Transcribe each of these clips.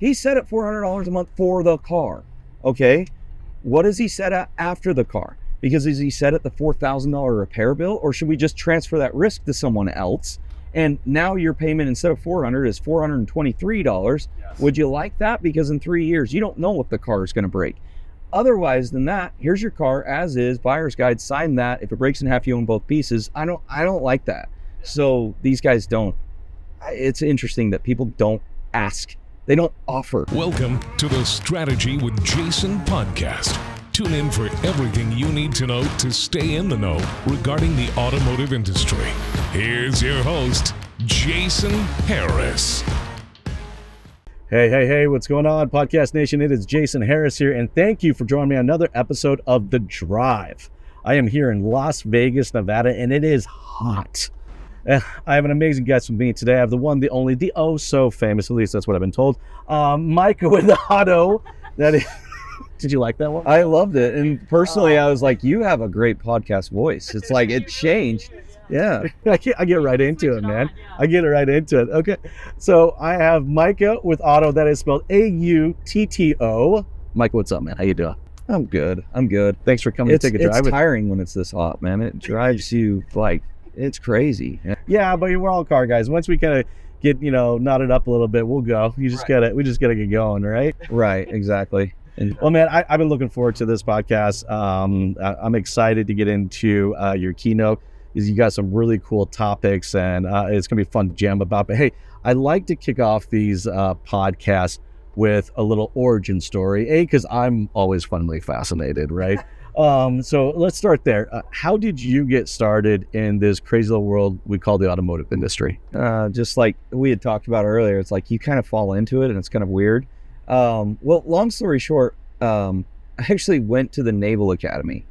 He's set at $400 a month for the car. Okay. What is he set at after the car? Because is he set at the $4,000 repair bill, or should we just transfer that risk to someone else? And now your payment instead of $400 is $423. Yes. Would you like that? Because in 3 years, you don't know what the car is going to break. Otherwise than that, here's your car as is, buyer's guide, sign that. If it breaks in half, you own both pieces. I don't like that. So these guys don't. It's interesting that people don't ask. They don't offer. Welcome to the Strategy with Jason podcast. Tune in for everything you need to know to stay in the know regarding the automotive industry. Here's your host, Jason Harris. Hey, what's going on, Podcast Nation? It is Jason Harris here, and thank you for joining me on another episode of The Drive. I am here in Las Vegas, Nevada, and it is hot. I have an amazing guest with me today. I have the one, the only, the oh so famous, at least that's what I've been told, Micah with Autto. That is... Did you like that one? I loved it. And personally, I was like, you have a great podcast voice. It's like it changed. Yeah. I get right into it, man. I get right into it. Okay. So I have Micah with Autto. That is spelled A-U-T-T-O. Micah, what's up, man? How you doing? I'm good. Thanks for coming to take a drive. It's tiring when it's this hot, man. It drives you like, it's crazy. Yeah, but we're all car guys. Once we kind of get, knotted up a little bit, we'll go. We just gotta get going, right? Right, exactly. Well, man, I've been looking forward to this podcast. I'm excited to get into your keynote because you got some really cool topics, and it's going to be fun to jam about. But hey, I like to kick off these podcasts with a little origin story, because I'm always funnily fascinated, right? So let's start there. How did you get started in this crazy little world we call the automotive industry? Just like we had talked about earlier, it's like you kind of fall into it, and it's kind of weird. Well, long story short, I actually went to the Naval Academy.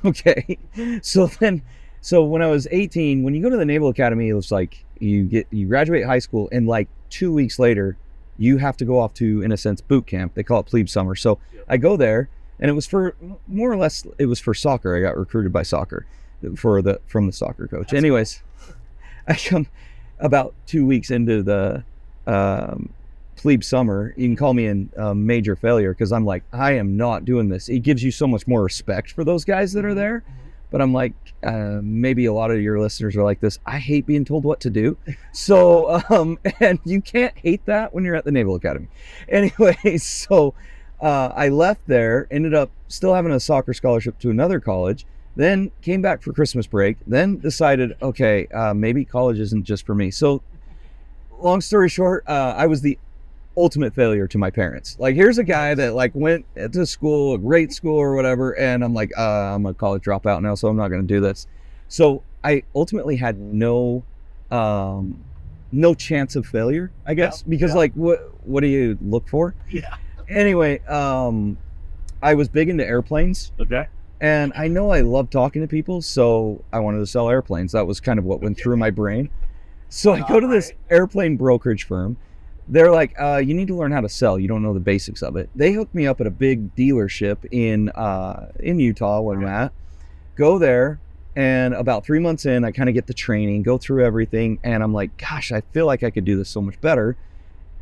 Okay. So when I was 18, when you go to the Naval Academy, it was like you graduate high school, and like 2 weeks later, you have to go off to, in a sense, boot camp. They call it plebe summer. So I go there, and it was for more or less, it was for soccer. I got recruited by soccer from the soccer coach. That's Anyways, cool. I come about 2 weeks into the, plebe summer. You can call me a major failure because I'm like, I am not doing this. It gives you so much more respect for those guys that are there. But I'm like, maybe a lot of your listeners are like this. I hate being told what to do. So, and you can't hate that when you're at the Naval Academy. Anyway, so I left there, ended up still having a soccer scholarship to another college, then came back for Christmas break, then decided, okay, maybe college isn't just for me. So long story short, I was the ultimate failure to my parents. Like, here's a guy that like went to school, a great school or whatever, and I'm like, I'm a college dropout now, so I'm not going to do this. So I ultimately had no chance of failure, I guess, because like what do you look for? Yeah. Anyway, I was big into airplanes. Okay. And I know I love talking to people, so I wanted to sell airplanes. That was kind of what went through my brain. So I go to this airplane brokerage firm. They're like, you need to learn how to sell. You don't know the basics of it. They hooked me up at a big dealership in Utah where I'm at. Go there, and about 3 months in, I kind of get the training, go through everything, and I'm like, gosh, I feel like I could do this so much better.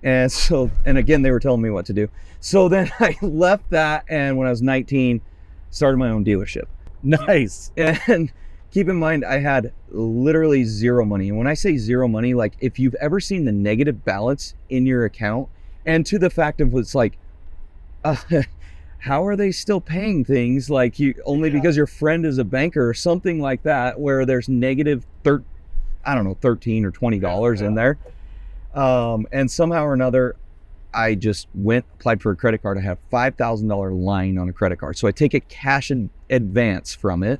And so, and again, they were telling me what to do. So then I left that, and when I was 19, started my own dealership. Nice. And keep in mind, I had literally zero money. And when I say zero money, like if you've ever seen the negative balance in your account, and to the fact of it's like, how are they still paying things like you only because your friend is a banker or something like that, where there's negative $13 or $20 in there. And somehow or another, I just applied for a credit card. I have $5,000 line on a credit card. So I take a cash in advance from it,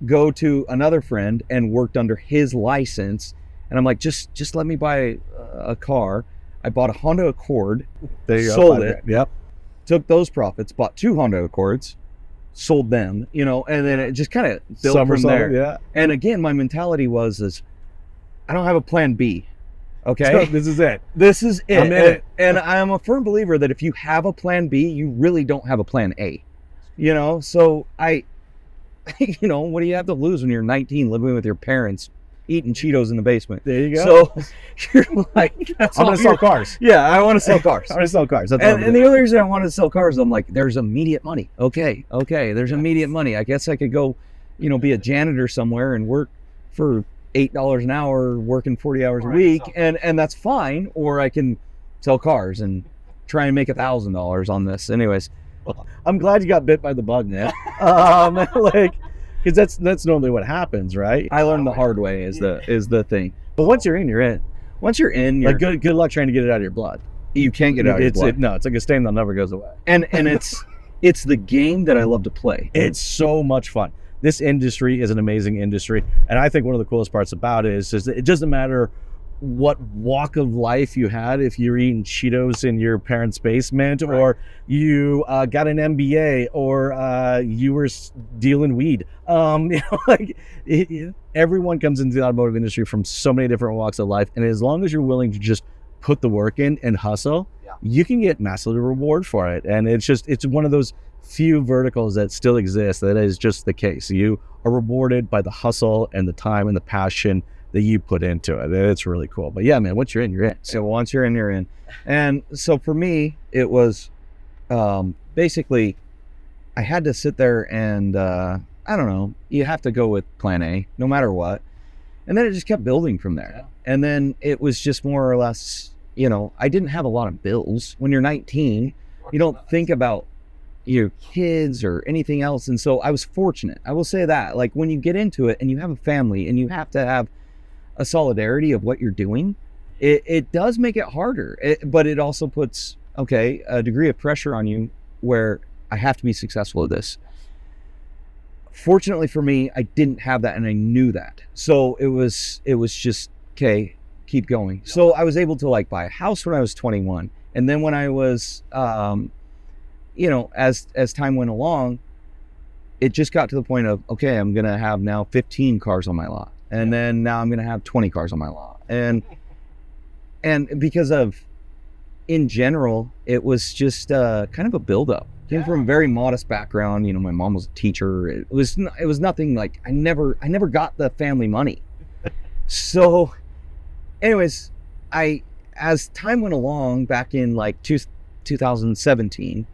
go to another friend and worked under his license, and I'm like, just let me buy a car. I bought a Honda Accord, sold it, took those profits, bought 2 Honda Accords, sold them, and then it just kind of built from there. Yeah. And again, my mentality was I don't have a plan B. Okay, so this is it. I'm in it. And I'm a firm believer that if you have a plan B, you really don't have a plan A. So what do you have to lose when you're 19 living with your parents eating Cheetos in the basement. There you go. So you're like, I'm going to sell cars. Yeah, I want to sell cars. I'm going to sell cars. That's And the only reason I wanted to sell cars, I'm like, there's immediate money. Okay, there's immediate money. I guess I could go, be a janitor somewhere and work for $8 an hour, working 40 hours a week, and that's fine. Or I can sell cars and try and make $1,000 on this. Anyways, I'm glad you got bit by the bug, man. Because that's normally what happens, right? I learned the hard way is the thing. But once you're in, you're in. Once you're in, you're, Like good luck trying to get it out of your blood. you can't get out of your blood. No, it's like a stain that never goes away. And it's the game that I love to play. It's so much fun. This industry is an amazing industry, and I think one of the coolest parts about it is that it doesn't matter what walk of life you had, if you're eating Cheetos in your parents' basement, or you got an MBA, or you were dealing weed. Everyone comes into the automotive industry from so many different walks of life, and as long as you're willing to just put the work in and hustle, you can get massively reward for it. And it's one of those few verticals that still exist that is just the case. You are rewarded by the hustle and the time and the passion that you put into it. It's really cool. But yeah, man, once you're in, you're in. So once you're in, you're in. And so for me, it was basically I had to sit there and I don't know, you have to go with plan A no matter what. And then it just kept building from there. And then it was just more or less, I didn't have a lot of bills. When you're 19, you don't think about your kids or anything else. And so I was fortunate. I will say that, like, when you get into it and you have a family and you have to have a solidarity of what you're doing, it does make it harder. But it also puts, a degree of pressure on you where I have to be successful at this. Fortunately for me, I didn't have that, and I knew that. So it was just, okay, keep going. So I was able to buy a house when I was 21. And then when I was, as time went along, it just got to the point of, okay, I'm going to have now 15 cars on my lot. And then now I'm going to have 20 cars on my lot. And because of, in general, it was just kind of a buildup. Came from a very modest background. My mom was a teacher. It was nothing like, I never got the family money. So anyways, as time went along back in 2017,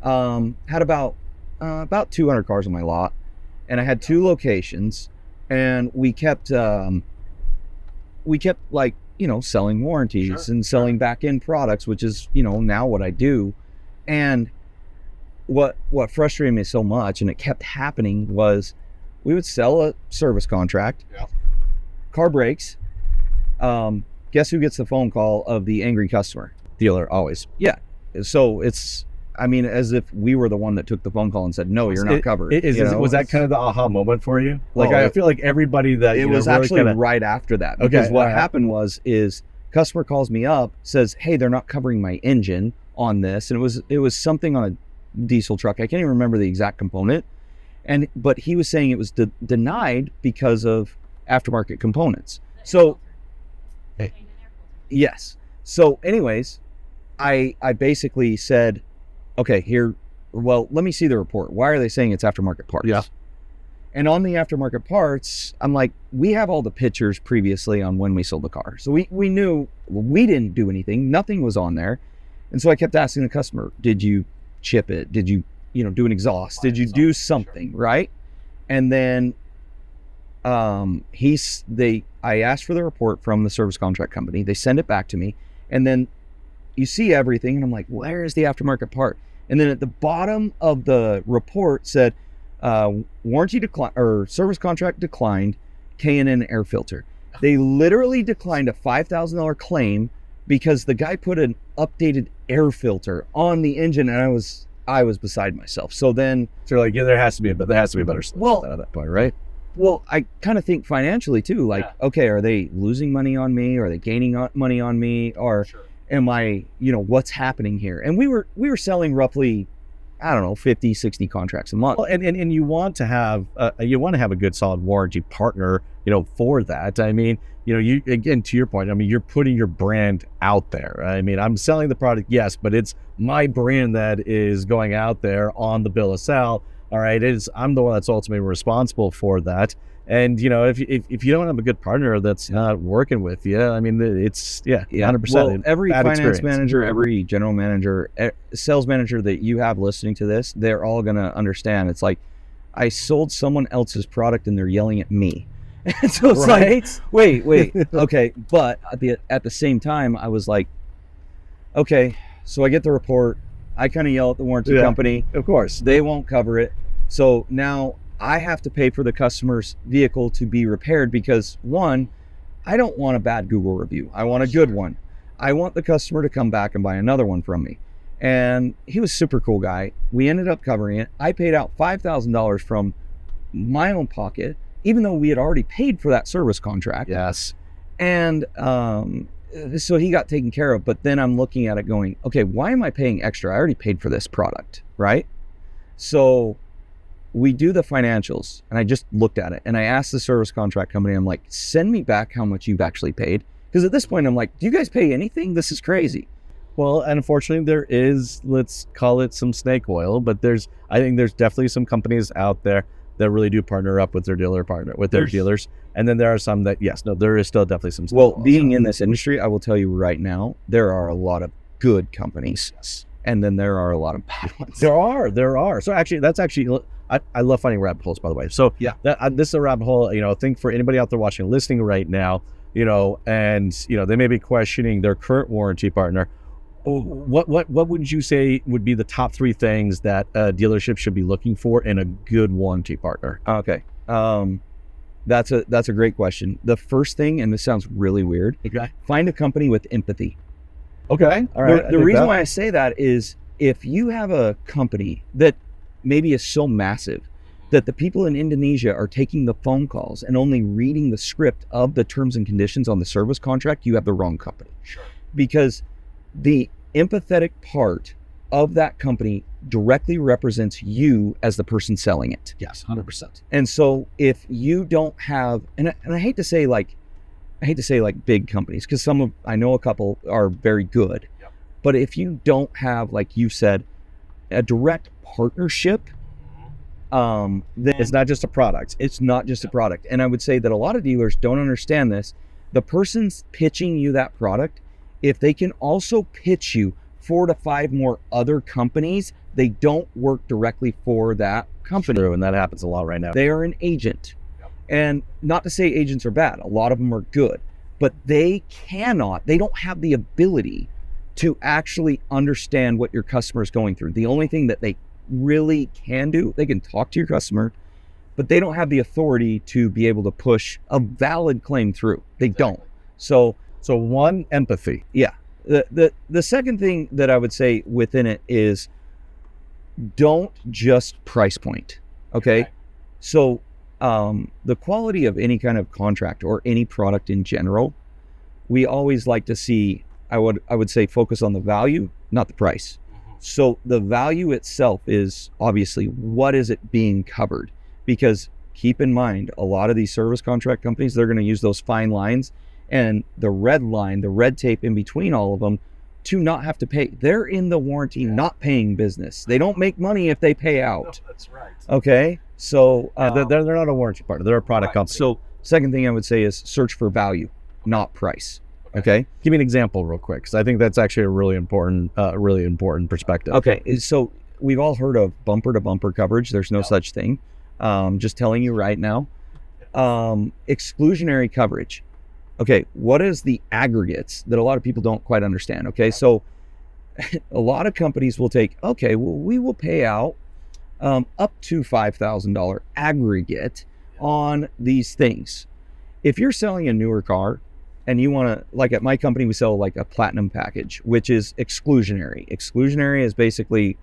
had about 200 cars on my lot, and I had 2 locations, and we kept selling warranties and selling back end products, which is, now what I do. And what frustrated me so much, and it kept happening, was we would sell a service contract, car breaks, guess who gets the phone call of the angry customer? Dealer, always. Yeah. So it's, as if we were the one that took the phone call and said, no, you're not covered. Was that kind of the aha moment for you? I feel like everybody that, it was really actually right after that. Because what happened is customer calls me up, says, hey, they're not covering my engine on this. And it was something on a diesel truck. I can't even remember the exact component. But he was saying it was denied because of aftermarket components. So, yes. So anyways, I basically said, okay, let me see the report. Why are they saying it's aftermarket parts? Yeah. And on the aftermarket parts, I'm like, we have all the pictures previously on when we sold the car. So we knew we didn't do anything. Nothing was on there. And so I kept asking the customer, did you chip it? Did you, do an exhaust? Did you do something, right? And then I asked for the report from the service contract company. They send it back to me. And then you see everything. And I'm like, where is the aftermarket part? And then at the bottom of the report said, warranty decline or service contract declined, K&N air filter. They literally declined a $5,000 claim because the guy put an updated air filter on the engine, and I was beside myself. So then, there has to be a better solution at that point, right? Well, I kind of think financially too. Okay, are they losing money on me? Are they gaining money on me? Or am I, what's happening here? And we were selling roughly, I don't know, 50, 60 contracts a month. Well, and you want to have a good solid warranty partner, for that. You again, to your point, you're putting your brand out there. I'm selling the product, yes, but it's my brand that is going out there on the bill of sale. All right, I'm the one that's ultimately responsible for that. And if you don't have a good partner that's not working with you, I mean, it's 100%. Well, every bad finance experience. manager, every general manager, sales manager that you have listening to this, they're all gonna understand. It's like, I sold someone else's product and they're yelling at me. And so it's Right? like, wait, okay. But at the same time, I was like, okay, so I get the report. I kind of yell at the warranty company. Of course. They won't cover it. So now I have to pay for the customer's vehicle to be repaired because, one, I don't want a bad Google review. I want a good one. I want the customer to come back and buy another one from me. And he was a super cool guy. We ended up covering it. I paid out $5,000 from my own pocket, even though we had already paid for that service contract. Yes. And so he got taken care of. But then I'm looking at it going, okay, why am I paying extra? I already paid for this product, right? So we do the financials, and I just looked at it, and I asked the service contract company, I'm like, send me back how much you've actually paid. Because at this point, I'm like, do you guys pay anything? This is crazy. Well, and unfortunately, there is, let's call it some snake oil, but I think there's definitely some companies out there that really do partner up with their dealers. And then there are some that, there is still definitely some snake oil. Being in this industry, I will tell you right now, there are a lot of good companies, and then there are a lot of bad ones. There are. So actually, I love finding rabbit holes, by the way. So this is a rabbit hole, I think for anybody out there watching and listening right now, and they may be questioning their current warranty partner. What would you say would be the top 3 things that a dealership should be looking for in a good warranty partner? Okay. That's a great question. The first thing, and this sounds really weird, find a company with empathy. Okay. All right. The reason why I say that is if you have a company that maybe is so massive that the people in Indonesia are taking the phone calls and only reading the script of the terms and conditions on the service contract, you have the wrong company. Sure. Because the empathetic part of that company directly represents you as the person selling it. Yes, 100%. And so if you don't have, and I hate to say like big companies, because I know a couple are very good, but if you don't have, like you said, a direct partnership, then it's not just a product. It's not just a product. And I would say that a lot of dealers don't understand this. The person's pitching you that product, if they can also pitch you 4 to 5 more other companies, they don't work directly for that company. True, and that happens a lot right now. They are an agent. And not to say agents are bad. A lot of them are good. But they don't have the ability to actually understand what your customer is going through. The only thing that they really can do, they can talk to your customer, but they don't have the authority to be able to push a valid claim through. They don't. So one, empathy. Yeah. The second thing that I would say within it is don't just price point. Okay. So the quality of any kind of contract or any product in general, we always like to see, I would say focus on the value, not the price. So the value itself is obviously what is it being covered? Because keep in mind, a lot of these service contract companies, they're going to use those fine lines and the red line, the red tape in between all of them to not have to pay. They're in the warranty, not paying business. They don't make money if they pay out. No, that's right. Okay. So they're not a warranty partner. They're a product company. So second thing I would say is search for value, not price. Okay. Give me an example real quick, because I think that's actually a really important perspective. Okay. So we've all heard of bumper to bumper coverage. There's no such thing. Just telling you right now. Exclusionary coverage. Okay. What is the aggregates that a lot of people don't quite understand? Okay. So a lot of companies will take, okay, well, we will pay out up to $5,000 aggregate on these things. If you're selling a newer car, and you want to, like at my company, we sell like a platinum package, which is exclusionary. Exclusionary is basically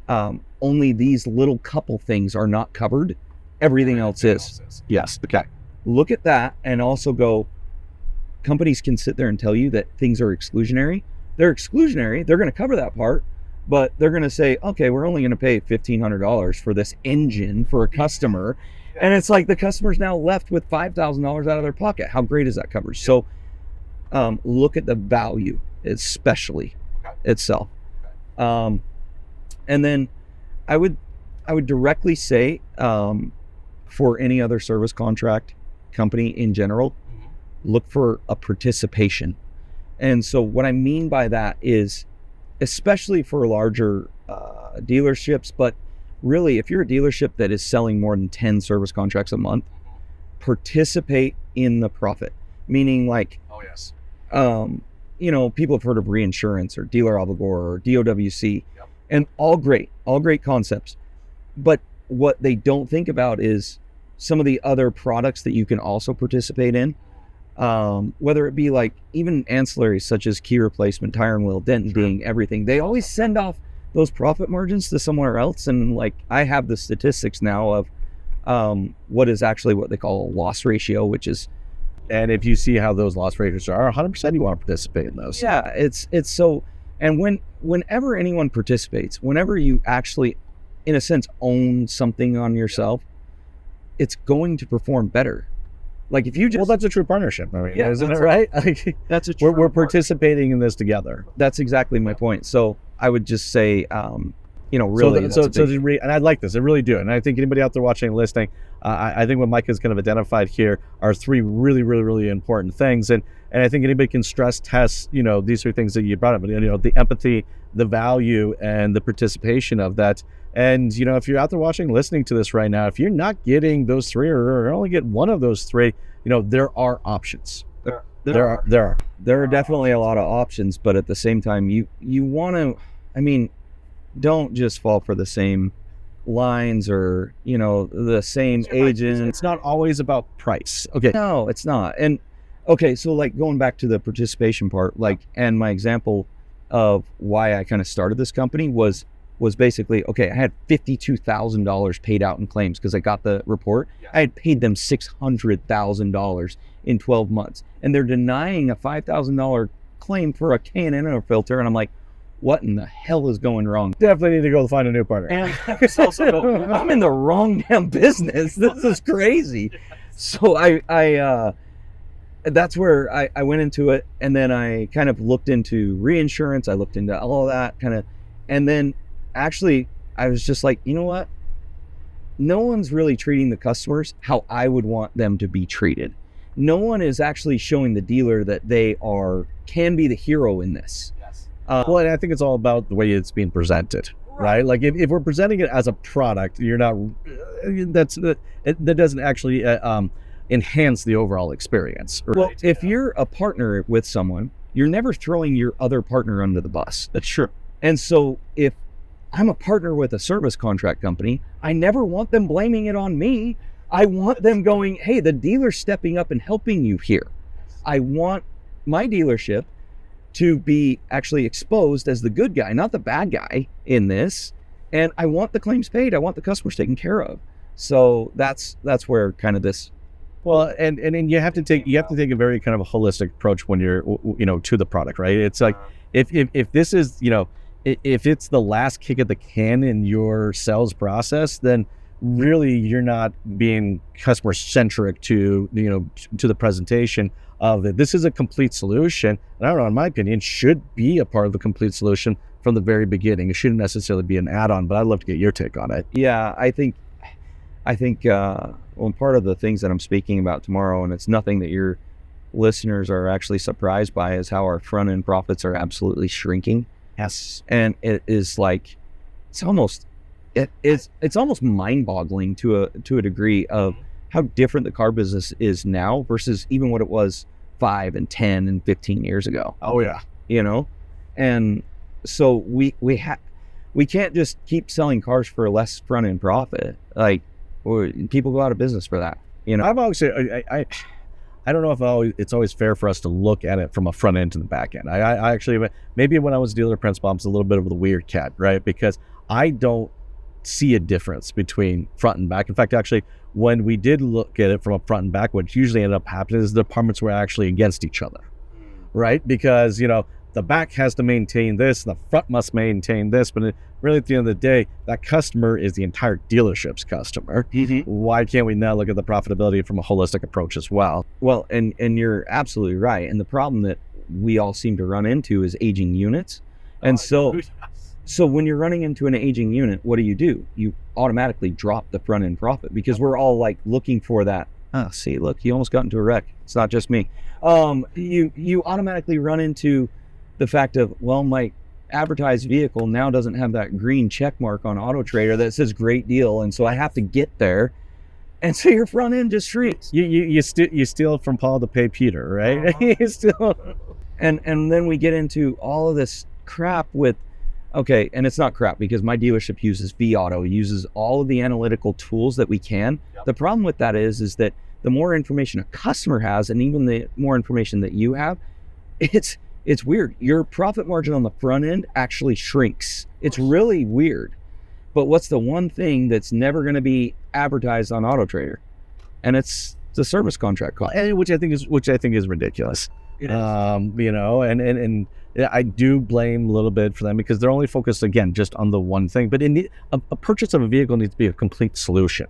only these little couple things are not covered. Everything else is. Yes. Okay. Look at that and also go, companies can sit there and tell you that things are exclusionary. They're exclusionary. They're going to cover that part, but they're going to say, okay, we're only going to pay $1,500 for this engine for a customer. And it's like the customer's now left with $5,000 out of their pocket. How great is that coverage? So look at the value, especially itself. And then I would directly say for any other service contract company in general, look for a participation. And so what I mean by that is, especially for larger dealerships, but really if you're a dealership that is selling more than 10 service contracts a month, participate in the profit. Meaning like, people have heard of reinsurance or dealer obligor or DOWC, and all great concepts. But what they don't think about is some of the other products that you can also participate in, whether it be like even ancillaries such as key replacement, tire and wheel, dent and ding, everything. They always send off those profit margins to somewhere else. And like, I have the statistics now of what is actually what they call a loss ratio, which is, and if you see how those loss ratios are, 100% you want to participate in those. Yeah, it's so, and whenever anyone participates, whenever you actually, in a sense, own something on yourself, it's going to perform better. Like if you just... Well, that's a true partnership. I mean, isn't it right? Like, that's a true we're participating in this together. That's exactly my point. So I would just say, really. And I like this. I really do. And I think anybody out there watching and listening, I think what Micah's kind of identified here are three really, really, really important things. And I think anybody can stress test, these three things that you brought up, the empathy, the value, and the participation of that. And, if you're out there watching, listening to this right now, if you're not getting those three or only get one of those three, there are options. There are definitely a lot of options, but at the same time, you want to, don't just fall for the same lines or, the same agent. It's not always about price. Okay. No, it's not. And okay, so like going back to the participation part, and my example of why I kind of started this company was basically, okay, I had $52,000 paid out in claims because I got the report. Yeah. I had paid them $600,000 in 12 months. And they're denying a $5,000 claim for a K&N filter. And I'm like, what in the hell is going wrong? Definitely need to go find a new partner. And I was also going, I'm in the wrong damn business. This is crazy. So I that's where I went into it. And then I kind of looked into reinsurance. I looked into all of that kind of, and then actually, I was just like, you know what? No one's really treating the customers how I would want them to be treated. No one is actually showing the dealer that they can be the hero in this. Yes. Well, and I think it's all about the way it's being presented, right? Like if we're presenting it as a product, you're not. That doesn't actually enhance the overall experience. Right? Well, if you're a partner with someone, you're never throwing your other partner under the bus. That's true. And so if I'm a partner with a service contract company, I never want them blaming it on me. I want them going, hey, the dealer's stepping up and helping you here. I want my dealership to be actually exposed as the good guy, not the bad guy in this. And I want the claims paid. I want the customers taken care of. So that's where kind of this. Well, and you have to take a very kind of a holistic approach when you're, to the product, right? It's like, if this is, if it's the last kick at the can in your sales process, then really you're not being customer centric to the presentation of it. This is a complete solution, and I don't know, in my opinion, should be a part of the complete solution from the very beginning. It shouldn't necessarily be an add-on, but I'd love to get your take on it. Yeah, I think part of the things that I'm speaking about tomorrow, and it's nothing that your listeners are actually surprised by, is how our front end profits are absolutely shrinking. Yes. And it is like, it's almost mind-boggling to a degree of how different the car business is now versus even what it was 5 and 10 and 15 years ago. Oh yeah. And so we can't just keep selling cars for less front end profit. Like, people go out of business for that. I've always said, I don't know if it's always fair for us to look at it from a front end to the back end. I actually, maybe when I was dealer principal, I was a little bit of the weird cat, right? Because I don't see a difference between front and back. In fact, actually, when we did look at it from a front and back, what usually ended up happening is the departments were actually against each other, right? Because, the back has to maintain this, the front must maintain this, but really at the end of the day, that customer is the entire dealership's customer. Mm-hmm. Why can't we now look at the profitability from a holistic approach as well? Well, and you're absolutely right. And the problem that we all seem to run into is aging units. And so So when you're running into an aging unit, what do? You automatically drop the front end profit because we're all like looking for that. See, look, he almost got into a wreck. It's not just me. You automatically run into the fact of, well, my advertised vehicle now doesn't have that green check mark on Auto Trader that says great deal, and so I have to get there, and so your front end just shrinks. You steal from Paul to pay Peter, right? You steal. And then we get into all of this crap with, okay, and it's not crap because my dealership uses Autto, uses all of the analytical tools that we can. Yep. The problem with that is that the more information a customer has, and even the more information that you have, it's weird. Your profit margin on the front end actually shrinks. It's really weird. But what's the one thing that's never going to be advertised on Auto Trader? And it's the service contract cost, which I think is ridiculous. It is. You know, and I do blame a little bit for them because they're only focused again just on the one thing. But a purchase of a vehicle needs to be a complete solution,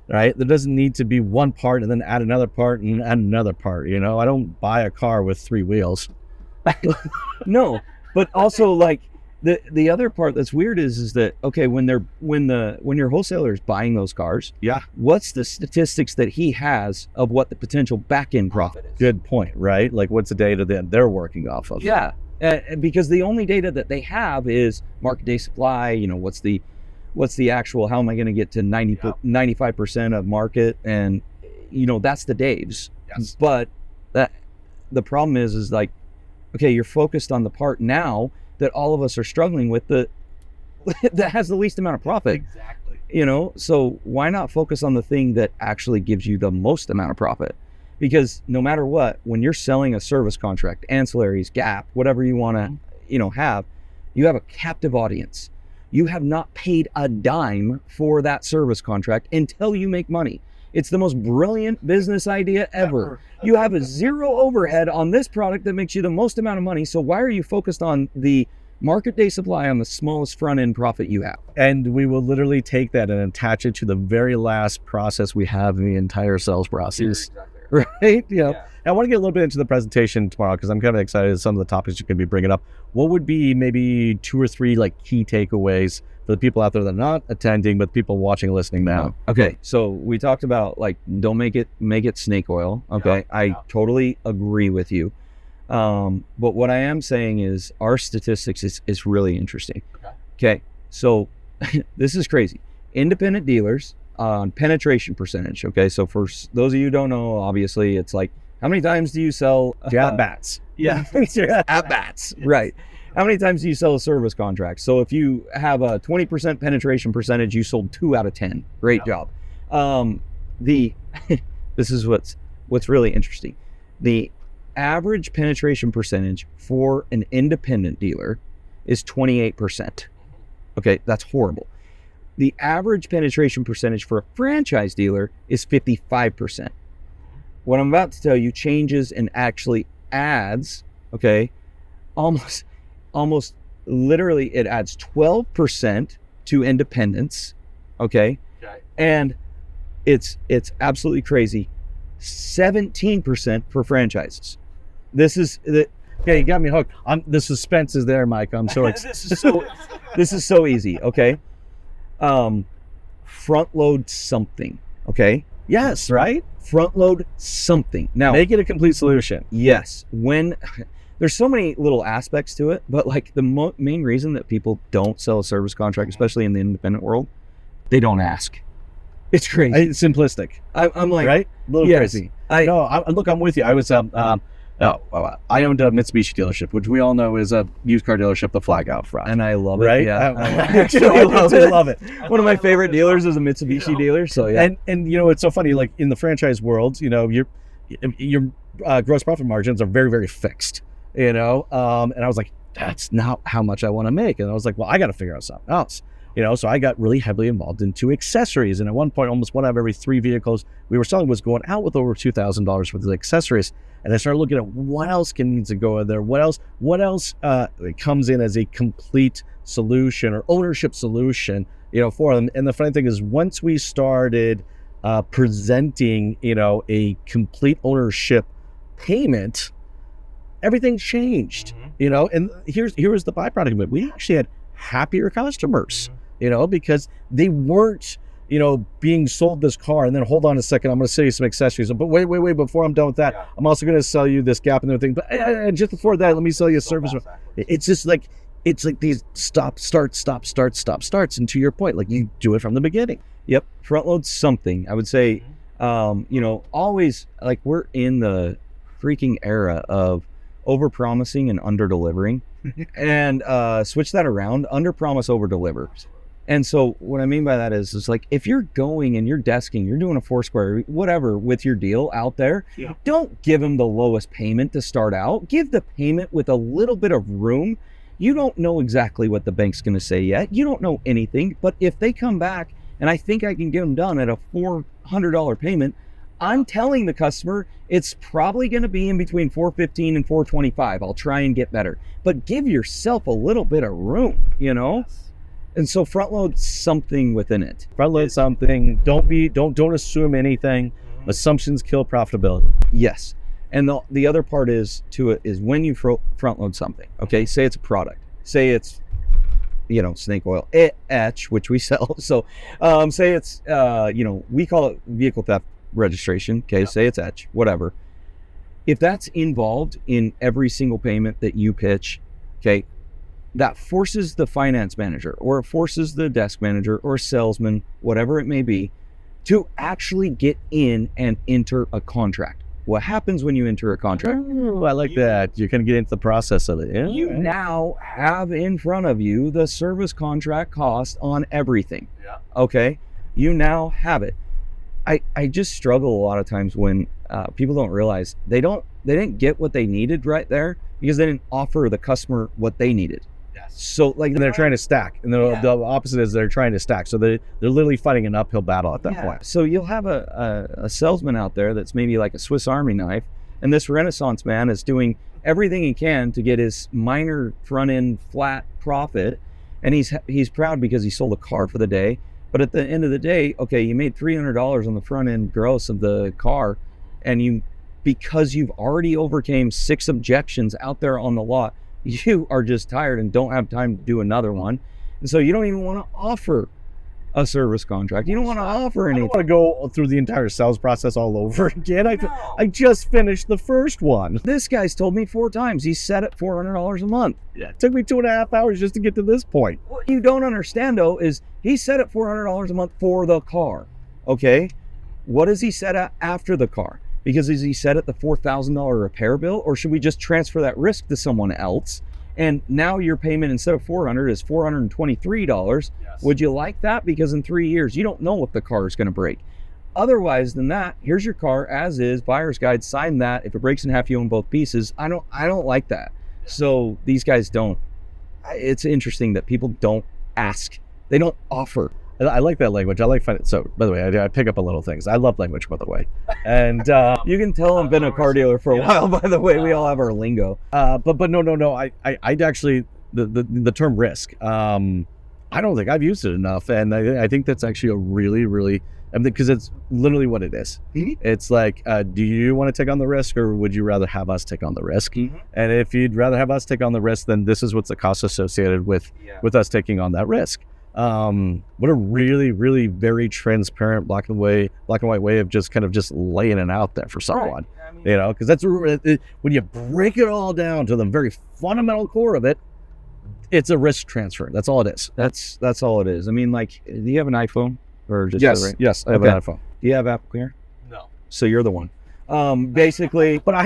right? There doesn't need to be one part and then add another part and add another part. You know, I don't buy a car with 3 wheels. No, but also like the other part that's weird is that, okay, when your wholesaler is buying those cars, yeah, what's the statistics that he has of what the potential back end profit is? Good point, right? Like what's the data that they're working off of? Yeah, because the only data that they have is market day supply. You know, what's the actual, how am I going to get to 95% of market? And you know, that's the Daves. Yes. But the problem is like, okay, you're focused on the part now that all of us are struggling with, that has the least amount of profit. Exactly. You know, so why not focus on the thing that actually gives you the most amount of profit? Because no matter what, when you're selling a service contract, ancillaries, gap, whatever you want to, you know, you have a captive audience. You have not paid a dime for that service contract until you make money. It's the most brilliant business idea ever. You have a zero overhead on this product that makes you the most amount of money. So why are you focused on the market day supply on the smallest front end profit you have? And we will literally take that and attach it to the very last process we have in the entire sales process. Right? You know, yeah. I want to get a little bit into the presentation tomorrow because I'm kind of excited at some of the topics you're going to be bringing up. What would be maybe 2 or 3 like key takeaways for the people out there that are not attending, but people watching and listening now? Okay, so we talked about like, don't make it snake oil. Okay, I totally agree with you. But what I am saying is our statistics is really interesting. Okay, so this is crazy. Independent dealers on penetration percentage. Okay, so for those of you who don't know, obviously it's like, how many times do you sell at-bats? Yeah, at-bats, right. How many times do you sell a service contract? So if you have a 20% penetration percentage, you sold 2 out of 10. Great job. This is what's really interesting. The average penetration percentage for an independent dealer is 28%. Okay, that's horrible. The average penetration percentage for a franchise dealer is 55%. What I'm about to tell you changes and actually adds, okay, almost literally it adds 12% to independents, okay? And it's absolutely crazy. 17% for franchises. This is okay, you got me hooked. The suspense is there, Mike. I'm so excited. This is so easy, okay? Front load something, okay? Yes, right? Front load something. Now, make it a complete solution. Yes. When there's so many little aspects to it, but like the main reason that people don't sell a service contract, especially in the independent world, they don't ask. It's crazy. It's simplistic. I'm like, right? A little crazy. Look, I'm with you. I was I owned a Mitsubishi dealership, which we all know is a used car dealership, the flag out front. And I love it. Right? Yeah. I actually love it. One of my favorite dealers is a Mitsubishi dealer. So yeah. And you know, it's so funny, like in the franchise world, you know, your gross profit margins are very, very fixed, you know? And I was like, that's not how much I want to make. And I was like, well, I got to figure out something else. You know, so I got really heavily involved into accessories. And at one point, almost 1 out of every 3 vehicles we were selling was going out with over $2,000 worth of accessories. And I started looking at what else needs to go in there. What else comes in as a complete solution or ownership solution, you know, for them. And the funny thing is, once we started presenting, you know, a complete ownership payment, everything changed, you know. And here was the byproduct of it. We actually had happier customers, because they weren't, being sold this car and then hold on a second, I'm going to sell you some accessories. But wait, before I'm done with that, I'm also going to sell you this gap and everything. But just before that, let me sell you a service. It's just like, these starts. And to your point, like you do it from the beginning. Yep. Front load something. I would say, always, like, we're in the freaking era of over promising and under delivering, and switch that around, under promise, over deliver. And so what I mean by that is like, if you're going and you're desking, you're doing a Foursquare, whatever, with your deal out there, don't give them the lowest payment to start out. Give the payment with a little bit of room. You don't know exactly what the bank's going to say yet. You don't know anything. But if they come back and I think I can get them done at a $400 payment, I'm telling the customer it's probably going to be in between $415 and $425. I'll try and get better. But give yourself a little bit of room, And so front load something within it. Front load something. Don't assume anything. Assumptions kill profitability. Yes. And the other part is when you front load something. Okay, say it's a product. Say it's snake oil etch, which we sell. So say it's we call it vehicle theft registration. Okay, say it's etch, whatever. If that's involved in every single payment that you pitch, okay, that forces the finance manager or it forces the desk manager or salesman, whatever it may be, to actually get in and enter a contract. What happens when you enter a contract? Oh, I like that. You're going to get into the process of it. Yeah. You now have in front of you the service contract cost on everything. Yeah. Okay? You now have it. I just struggle a lot of times when people don't realize they didn't get what they needed right there because they didn't offer the customer what they needed. Yes. So and they're trying to stack, and the opposite is they're trying to stack. So they're literally fighting an uphill battle at that point. So you'll have a salesman out there that's maybe like a Swiss Army knife, and this Renaissance man is doing everything he can to get his minor front end flat profit, and he's proud because he sold a car for the day. But at the end of the day, okay, you made $300 on the front end gross of the car, and because you've already overcame 6 objections out there on the lot, you are just tired and don't have time to do another one. And so you don't even want to offer a service contract. You don't want to offer anything. I don't want to go through the entire sales process all over again. I just finished the first one. This guy's told me 4 times he's set at $400 a month. Yeah, it took me 2.5 hours just to get to this point. What you don't understand, though, is he's set at $400 a month for the car. Okay? What is he set at after the car? Because is he set at the $4,000 repair bill, or should we just transfer that risk to someone else? And now your payment instead of $400 is $423. Yes. Would you like that? Because in 3 years, you don't know if the car is going to break. Otherwise than that, here's your car as is, buyer's guide, sign that. If it breaks in half, you own both pieces. I don't like that. Yeah. So these guys don't. It's interesting that people don't ask. They don't offer. I like that language. I like finding. So, by the way, I pick up on little things. I love language, by the way. And you can tell I've been a car dealer for a while. By the way, we all have our lingo. But no. I actually the term risk. I don't think I've used it enough, and I think that's actually a really. Because it's literally what it is. Mm-hmm. It's like, do you want to take on the risk, or would you rather have us take on the risk? Mm-hmm. And if you'd rather have us take on the risk, then this is what's the cost associated with us taking on that risk. What a really very transparent black and white way of just laying it out there for someone. Right. I mean, because that's when you break it all down to the very fundamental core of it, it's a risk transfer. That's all it is. That's all it is. I mean, like, do you have an iPhone or just yes, I have an iPhone. Do you have Apple Care? No. So you're the one. Basically, but I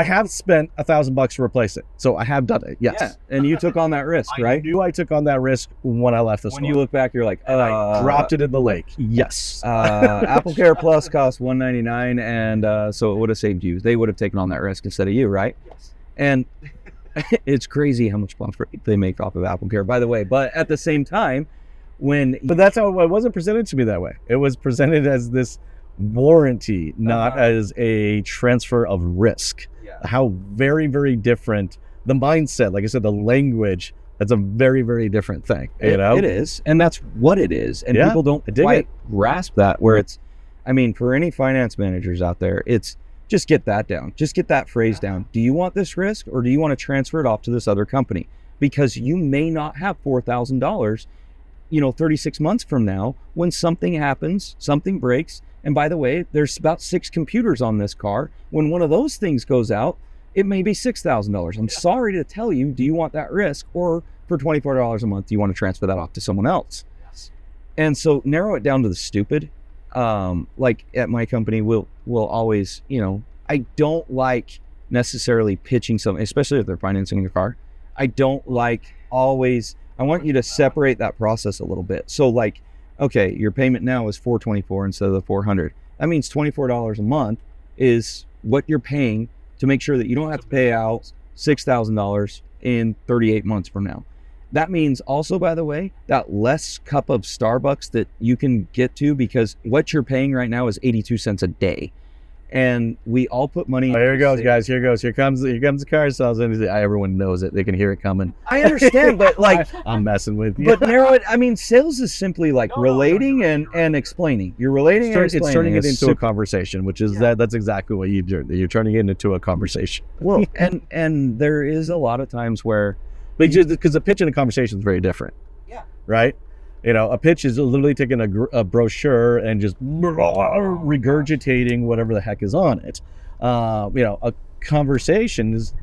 have spent $1,000 to replace it, so I have done it. Yes, yeah. And you took on that risk, right? I knew I took on that risk when I left the store. When you look back, you're like, I dropped it in the lake. Yes. Apple Care Plus cost $199, and so it would have saved you. They would have taken on that risk instead of you, right? Yes. And it's crazy how much profit they make off of Apple Care, by the way. But at the same time, but that's how it wasn't presented to me that way. It was presented as this warranty, not as a transfer of risk. How very different the mindset, like I said, the language, that's a very different thing. It is, and that's what it is, and people don't quite grasp that, where it's, I mean, for any finance managers out there, it's just get that down, just get that phrase down. Do you want this risk, or do you want to transfer it off to this other company? because you may not have $4,000, 36 months from now when something happens, something breaks. And by the way, there's about 6 computers on this car. When one of those things goes out, it may be $6,000. I'm sorry to tell you, do you want that risk? Or for $24 a month, do you want to transfer that off to someone else? Yes. And so narrow it down to the stupid. Like at my company, we'll always, I don't like necessarily pitching something, especially if they're financing the car. I don't like always, I want you to separate that process a little bit. So like, okay, your payment now is $424 instead of the $400. That means $24 a month is what you're paying to make sure that you don't have to pay out $6,000 in 38 months from now. That means also, by the way, that less cup of Starbucks that you can get to, because what you're paying right now is 82 cents a day. And we all put money. Oh, here it goes, guys. Here goes. Here comes the car sales. Everyone knows it. They can hear it coming. I understand, but like I'm messing with you. But narrow it. I mean, sales is simply like relating and explaining. You're relating and explaining. It's turning it into a conversation, which is that's exactly what you do. You're turning it into a conversation. Well, and there is a lot of times where, because the pitch in a conversation is very different. Yeah. Right. A pitch is literally taking a brochure and just regurgitating whatever the heck is on it. A conversation is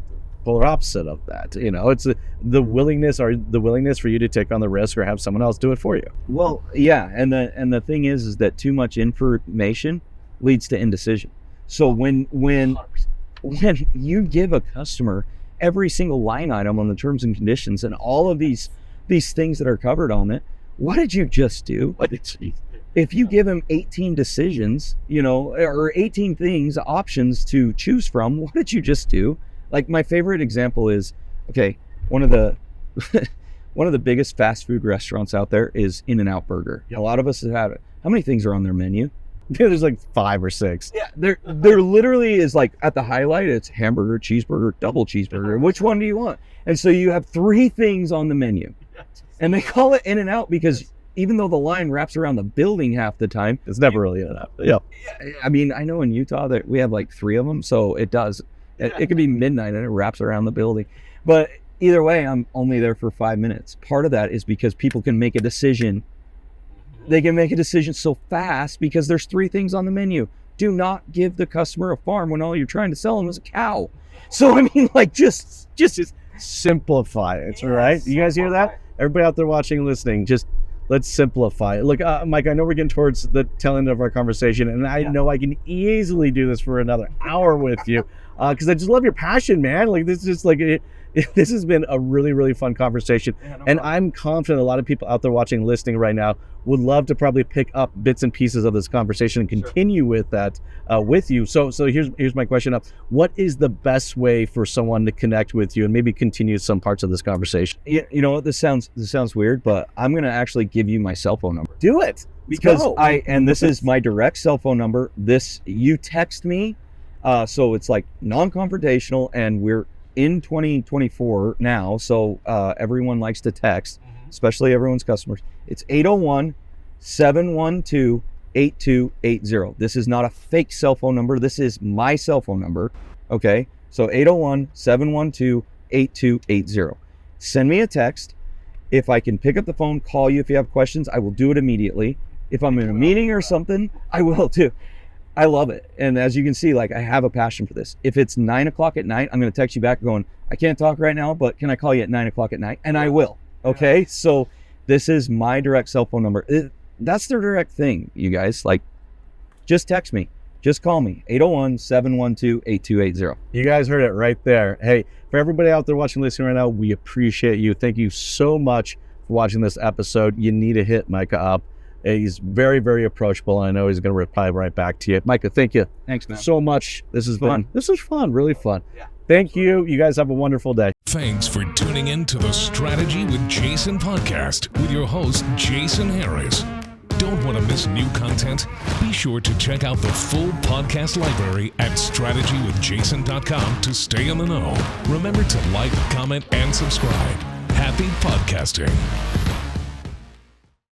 polar opposite of that. It's the willingness for you to take on the risk or have someone else do it for you. Well, yeah, and the thing is that too much information leads to indecision. So when you give a customer every single line item on the terms and conditions and all of these things that are covered on it, what did you just do? If you give him 18 decisions, or 18 things, options to choose from, what did you just do? Like my favorite example is, okay, one of the biggest fast food restaurants out there is In-N-Out Burger. Yep. A lot of us have had it. How many things are on their menu? There's like 5 or 6. Yeah, there literally is, like, at the highlight, it's hamburger, cheeseburger, double cheeseburger. Which one do you want? And so you have 3 things on the menu. And they call it In-N-Out because even though the line wraps around the building half the time, it's never really In-N-Out. Yeah. I mean, I know in Utah that we have like 3 of them, so it does. It could be midnight and it wraps around the building. But either way, I'm only there for 5 minutes. Part of that is because people can make a decision. They can make a decision so fast because there's 3 things on the menu. Do not give the customer a farm when all you're trying to sell them is a cow. So, I mean, like, just simplify it, right? You guys hear that? Everybody out there watching and listening, just let's simplify it. Look, Mike, I know we're getting towards the tail end of our conversation, and I know I can easily do this for another hour with you because I just love your passion, man. Like, this is just like this has been a really, really fun conversation. And I'm confident a lot of people out there watching and listening right now would love to probably pick up bits and pieces of this conversation and continue with that with you. So here's my question up. What is the best way for someone to connect with you and maybe continue some parts of this conversation? You know what? This sounds weird, but I'm going to actually give you my cell phone number. Do it. Because this is my direct cell phone number. You text me. So it's like non-confrontational, and we're in 2024 now, so everyone likes to text, especially everyone's customers. It's 801-712-8280. This is not a fake cell phone number. This is my cell phone number. Okay, so 801-712-8280. Send me a text. If I can pick up the phone, call you if you have questions, I will do it immediately. If I'm in a meeting or something, I will too. I love it. And as you can see, like, I have a passion for this. If it's 9 o'clock at night, I'm going to text you back going, I can't talk right now, but can I call you at 9 o'clock at night? And I will. Okay. So this is my direct cell phone number. That's the direct thing, you guys. Like, just text me. Just call me. 801-712-8280. You guys heard it right there. Hey, for everybody out there watching, listening right now, we appreciate you. Thank you so much for watching this episode. You need to hit Micah up. He's very, very approachable, and I know he's going to reply right back to you. Micah, thank you. Thanks, man. So much. This is fun. This is fun, really fun. Yeah. Thank you. You guys have a wonderful day. Thanks for tuning in to the Strategy with Jason podcast with your host, Jason Harris. Don't want to miss new content? Be sure to check out the full podcast library at strategywithjason.com to stay in the know. Remember to like, comment, and subscribe. Happy podcasting.